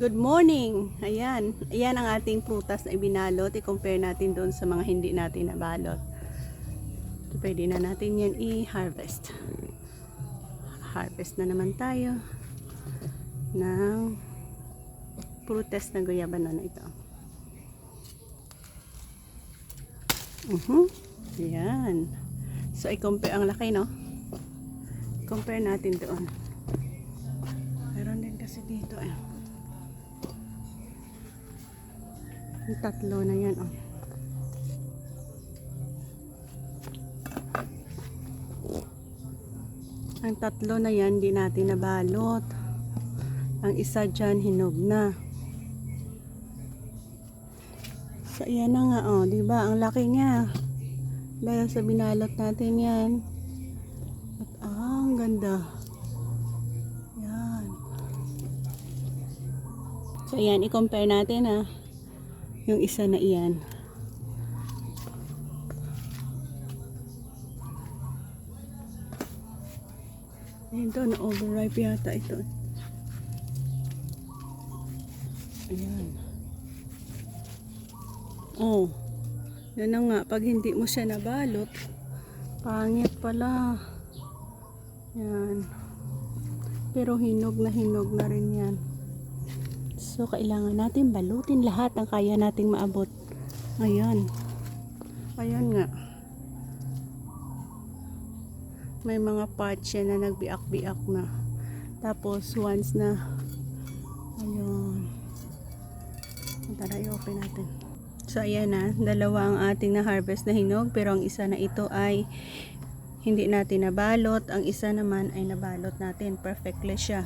Good morning! Ayan. Ayan ang ating prutas na ibinalot. I-compare natin doon sa mga hindi natin nabalot. So, pwede na natin yan i-harvest. Harvest na naman tayo ng prutas na guyabano na ito. Ayan. So, i-compare ang laki, no? I-compare natin doon. Meron din kasi dito, eh. Yung tatlo na yan, oh. Ang tatlo na yan, di natin nabalot. Ang isa dyan, hinog na. So, yan na nga, oh. Diba? Ang laki niya. Dahil sa binalot natin yan. At ang ganda. Yan. So, yan. I-compare natin, ha. Yung isa na iyan. Ito, na-overripe yata ito. Ayan. Oh. Yan na nga. Pag hindi mo siya nabalot, pangit pala. Yan. Pero hinog na rin yan. So, kailangan natin balutin lahat ang kaya nating maabot. Ayan. Ayan nga. May mga parts yan na nagbiak-biak na. Tapos, once na, ayun. Tara, i-open natin. So, ayan na. Dalawa ang ating na-harvest na hinog. Pero ang isa na ito ay hindi natin nabalot. Ang isa naman ay nabalot natin. Perfectly siya.